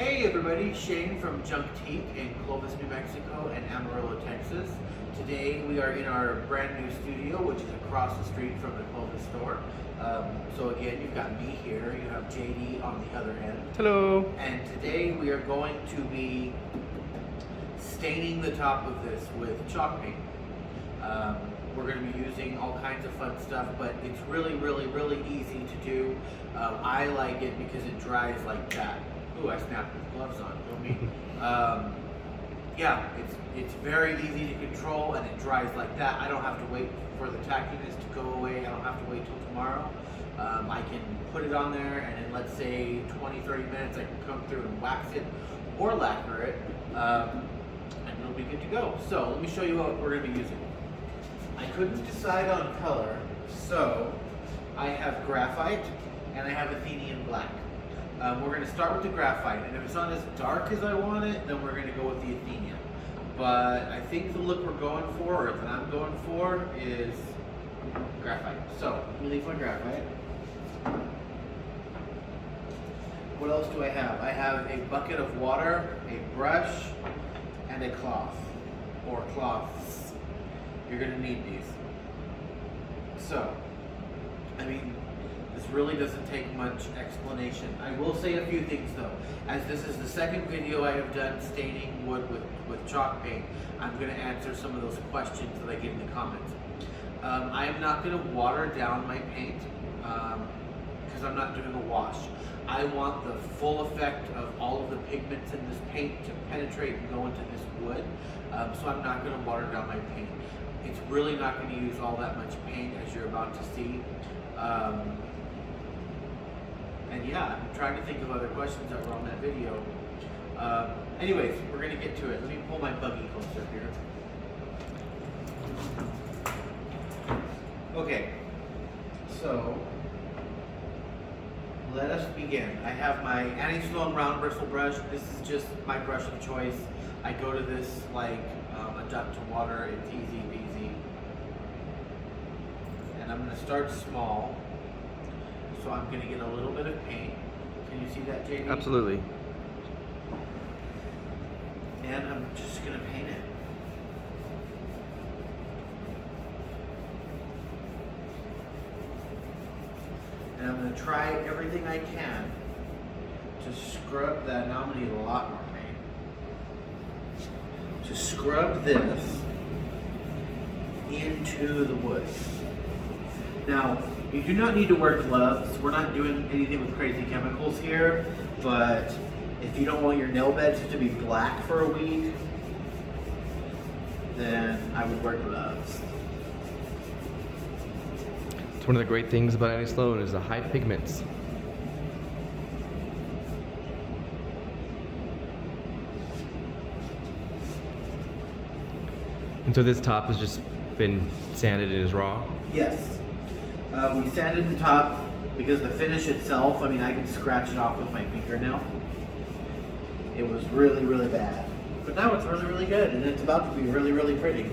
Hey everybody, Shane from Junk Teak in Clovis, New Mexico and Amarillo, Texas. Today we are in our brand new studio, which is across the street from the Clovis store. So again, you've got me here, you have JD on the other end. Hello. And today we are going to be staining the top of this with chalk paint. We're going to be using all kinds of fun stuff, but it's really easy to do. I like it because it dries like that. Ooh, I snapped with gloves on, don't me. Yeah, it's very easy to control and it dries like that. I don't have to wait for the tackiness to go away. I don't have to wait till tomorrow. I can put it on there and in, let's say, 20-30 minutes I can come through and wax it or lacquer it, and it'll be good to go. So let me show you what we're going to be using. I couldn't decide on color, so I have graphite and I have Athenian black. We're going to start with the graphite, and if it's not as dark as I want it, then we're going to go with the Athenian. But I think the look we're going for, or that I'm going for, is graphite. So, let me leave my graphite. What else do I have? I have a bucket of water, a brush, and a cloth, or cloths. You're going to need these. So, I mean, this really doesn't take much explanation. I will say a few things though. As this is the second video I have done staining wood with chalk paint, I'm going to answer some of those questions that I get in the comments. I am not going to water down my paint because I'm not doing a wash. I want the full effect of all of the pigments in this paint to penetrate and go into this wood, so I'm not going to water down my paint. It's really not going to use all that much paint, as you're about to see. And yeah, I'm trying to think of other questions that were on that video. Anyways, we're going to get to it. Let me pull my buggy closer here. Okay, so let us begin. I have my Annie Sloan round bristle brush. This is just my brush of choice. I go to this like a duck to water. It's easy peasy. And I'm going to start small. So I'm going to get a little bit of paint. Can you see that, JD? Absolutely. And I'm just going to paint it. And I'm going to try everything I can to scrub that. Now I'm going to need a lot more paint. To scrub this into the wood. Now, you do not need to wear gloves. We're not doing anything with crazy chemicals here, but if you don't want your nail beds to be black for a week, then I would wear gloves. It's one of the great things about Annie Sloan is the high pigments. And so this top has just been sanded and is raw? Yes. We sanded the top because the finish itself, I mean, I can scratch it off with my fingernail. It was really bad. But now it's really good, and it's about to be really pretty.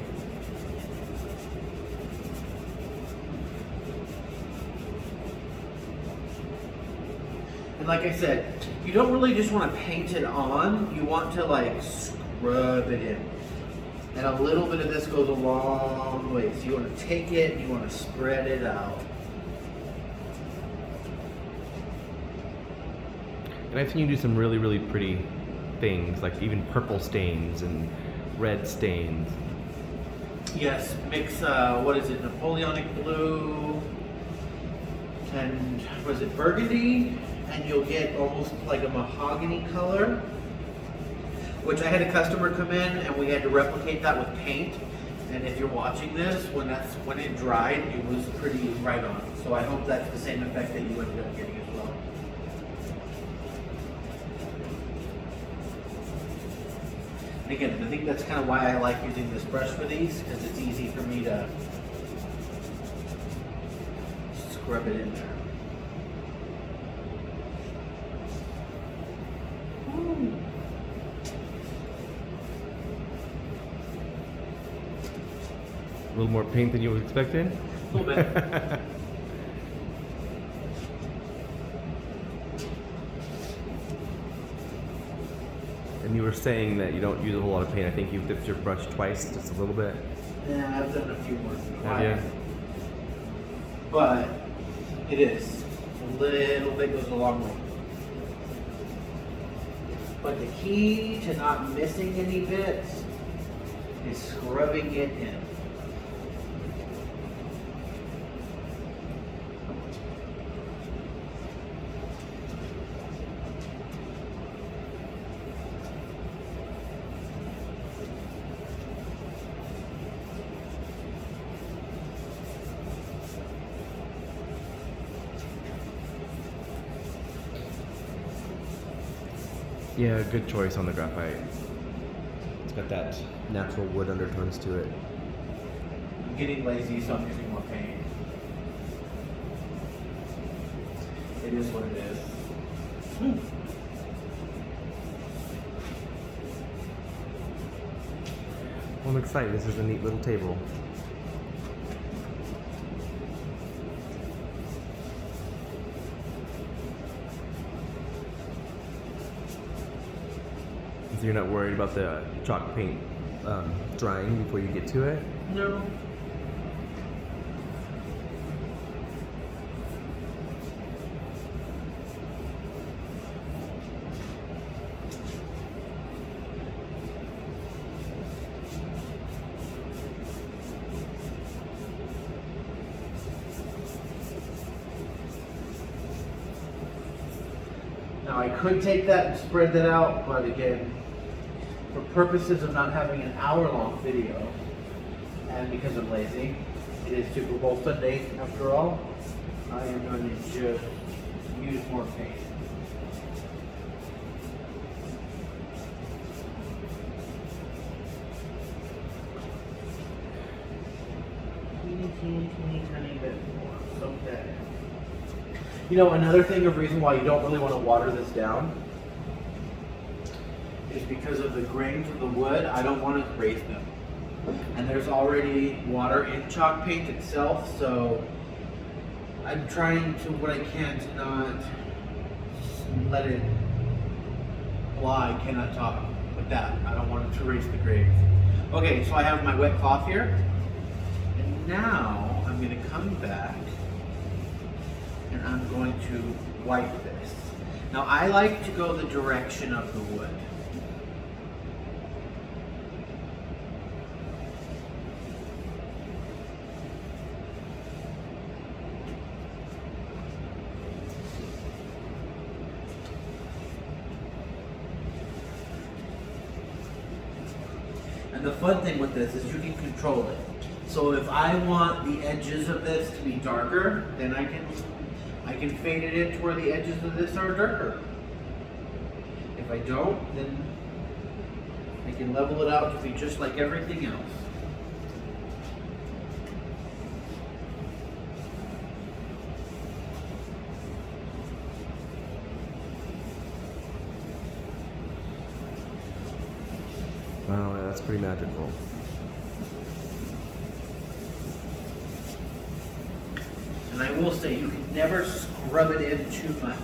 And like I said, you don't really just want to paint it on, you want to like scrub it in. And a little bit of this goes a long way. So you want to take it and you want to spread it out. And I've seen you do some really pretty things, like even purple stains and red stains. Yes, mix, what is it, Napoleonic blue and, was it burgundy? And you'll get almost like a mahogany color, which I had a customer come in and we had to replicate that with paint. And if you're watching this, when it dried, it was pretty right on. So I hope that's the same effect that you ended up getting as well. And again, I think that's kind of why I like using this brush for these, because it's easy for me to scrub it in there. Ooh. A little more paint than you was expecting? A little bit. And you were saying that you don't use a whole lot of paint. I think you've dipped your brush twice, just a little bit. Yeah, I've done a few more. Have you? But it is. A little bit goes a long way. But the key to not missing any bits is scrubbing it in. Yeah, good choice on the graphite. It's got that natural wood undertones to it. I'm getting lazy, so I'm using more paint. It is what it is. Well, I'm excited. This is a neat little table. So you're not worried about the chalk paint drying before you get to it? No. Now I could take that and spread that out, but again, for purposes of not having an hour-long video, and because I'm lazy, it is Super Bowl Sunday after all, I am going to just use more paint. Teeny tiny bit more. Okay. You know, another thing of reason why you don't really want to water this down is because of the grains of the wood. I don't want to raise them. And there's already water in chalk paint itself, so I'm trying to what I can to not let it fly. Cannot talk with that. I don't want it to raise the grains. Okay, so I have my wet cloth here. And now I'm going to come back and I'm going to wipe this. Now I like to go the direction of the wood. And the fun thing with this is you can control it. So if I want the edges of this to be darker, then I can fade it in to where the edges of this are darker. If I don't, then I can level it out to be just like everything else. Wow, yeah, that's pretty magical. And I will say, you can never scrub it in too much.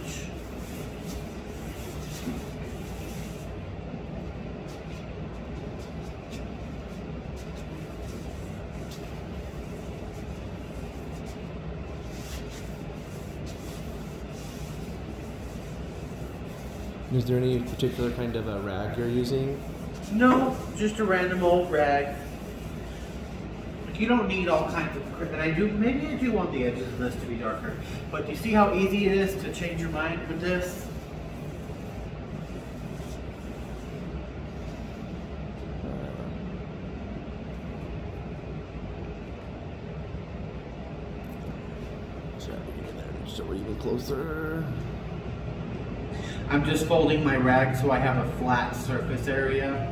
Is there any particular kind of a rag you're using? No, just a random old rag. Like, you don't need all kinds of, and maybe I do want the edges of this to be darker. But do you see how easy it is to change your mind with this? So we're even closer. I'm just folding my rag so I have a flat surface area.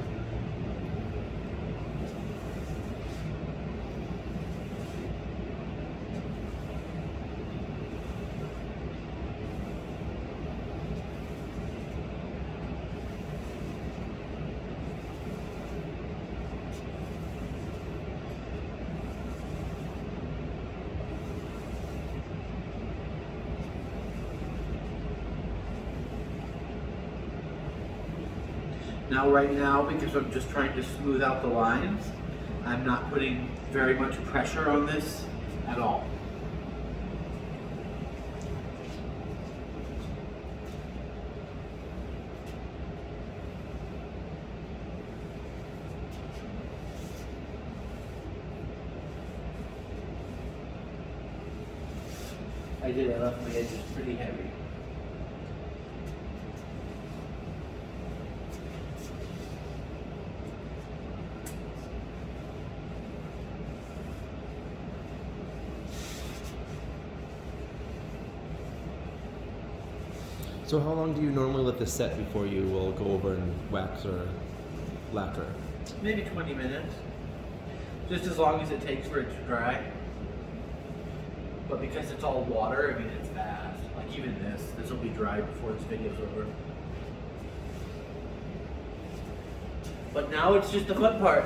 Now right now, because I'm just trying to smooth out the lines, I'm not putting very much pressure on this at all. I left my edges pretty heavy. So how long do you normally let this set before you will go over and wax or lacquer? Maybe 20 minutes. Just as long as it takes for it to dry. But because it's all water, I mean, it's fast. Like even this will be dry before this video's over. But now it's just the fun part.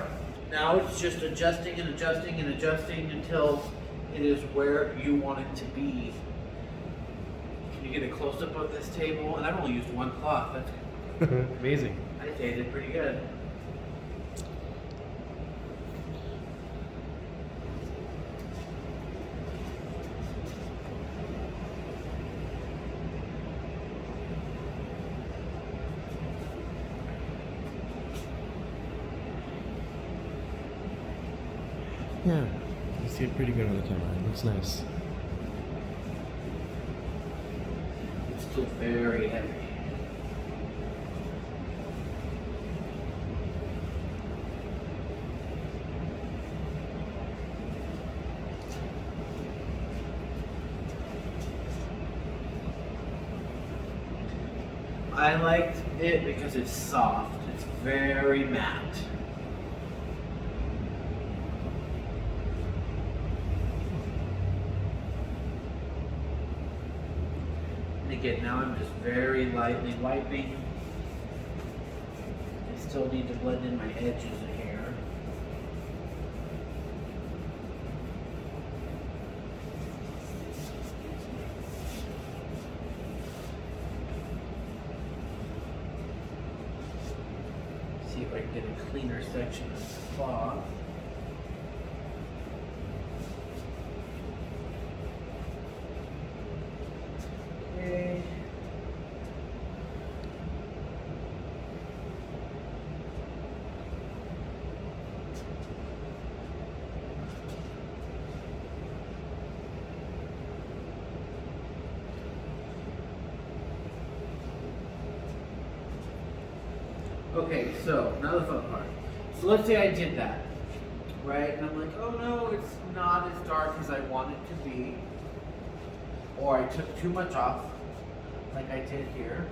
Now it's just adjusting and adjusting and adjusting until it is where you want it to be. Can you get a close-up of this table? And I've only used one cloth. That's amazing. I say it pretty good. Yeah, you see it pretty good on the camera. It looks nice. It's still very heavy. I liked it because it's soft. It's very matte. Again, now I'm just very lightly wiping. I still need to blend in my edges here. See if I can get a cleaner section of this cloth. Okay. Okay, so now the fun part. So let's say I did that, right? And I'm like, oh no, it's not as dark as I want it to be. Or I took too much off, like I did here.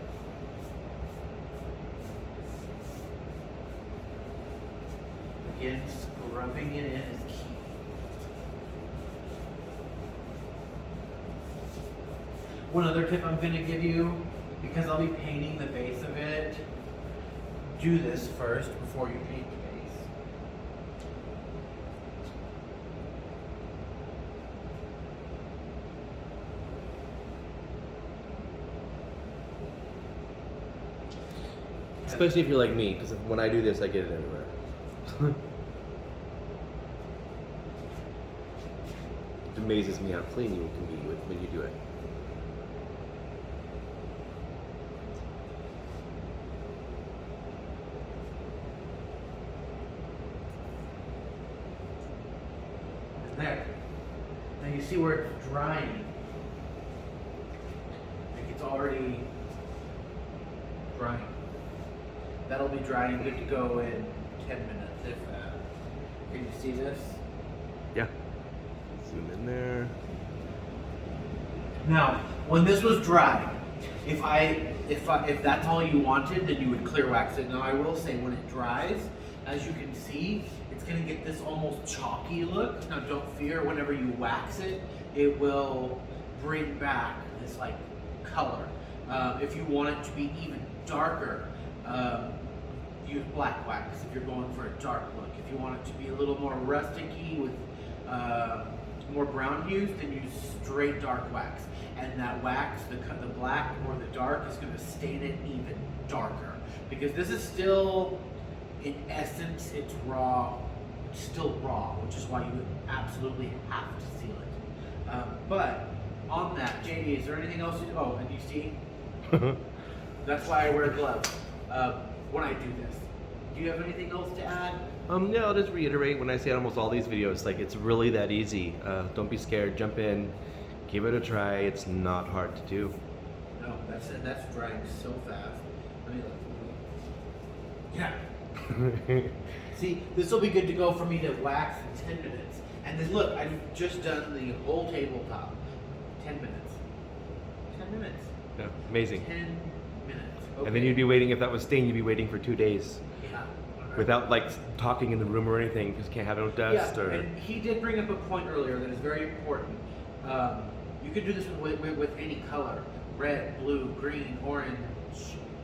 Again, scrubbing it in is key. One other tip I'm going to give you, because I'll be painting the base of it, do this first before you paint the base. Especially if you're like me, because when I do this, I get it everywhere. It amazes me how clean you can be when you do it. There. Now you see where it's drying. Like it's already drying. That'll be dry and good to go in 10 minutes, if that. Can you see this? Yeah. Zoom in there. Now, when this was dry, if that's all you wanted, then you would clear wax it. Now I will say, when it dries, as you can see, it's gonna get this almost chalky look. Now don't fear, whenever you wax it, it will bring back this like color. If you want it to be even darker, use black wax if you're going for a dark look. If you want it to be a little more rustic-y with more brown hues, then use straight dark wax. And that wax, the black or the dark, is going to stain it even darker. Because this is still, in essence, it's raw. It's still raw, which is why you absolutely have to seal it. But on that, JD, is there anything else you do? Oh, and you see? That's why I wear gloves when I do this. Do you have anything else to add? Yeah, I'll just reiterate when I say almost all these videos, like it's really that easy. Don't be scared, jump in, give it a try. It's not hard to do. No, that's drying so fast. Let me look. Yeah. See, this will be good to go for me to wax in 10 minutes. And then look, I've just done the whole tabletop. 10 minutes. 10 minutes. Yeah, amazing. 10 minutes. Okay. And then you'd be waiting, if that was stained, you'd be waiting for 2 days. Yeah. Without like talking in the room or anything, because you can't have no dust. Yeah, or... and he did bring up a point earlier that is very important. You could do this with any color. Red, blue, green, orange,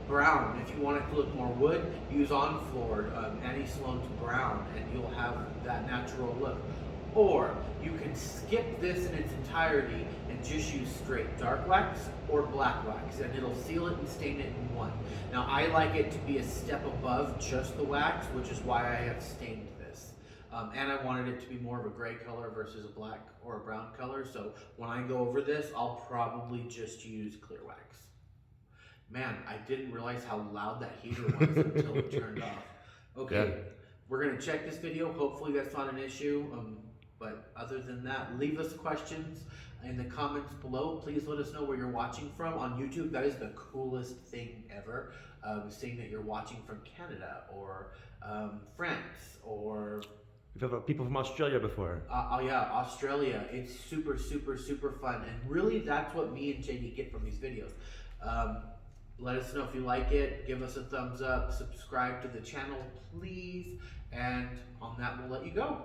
brown. If you want it to look more wood, use on floor Annie Sloan's brown, and you'll have that natural look. Or you can skip this in its entirety and just use straight dark wax or black wax, and it'll seal it and stain it in one. Now I like it to be a step above just the wax, which is why I have stained this. And I wanted it to be more of a gray color versus a black or a brown color, so when I go over this, I'll probably just use clear wax. Man, I didn't realize how loud that heater was until it turned off. Okay, yeah. We're gonna check this video. Hopefully that's not an issue. But other than that, leave us questions in the comments below. Please let us know where you're watching from. On YouTube, that is the coolest thing ever. Seeing that you're watching from Canada or France or... We've had people from Australia before. Oh yeah, Australia. It's super, super, super fun. And really, that's what me and JD get from these videos. Let us know if you like it. Give us a thumbs up. Subscribe to the channel, please. And on that, we'll let you go.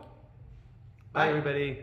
Bye, everybody.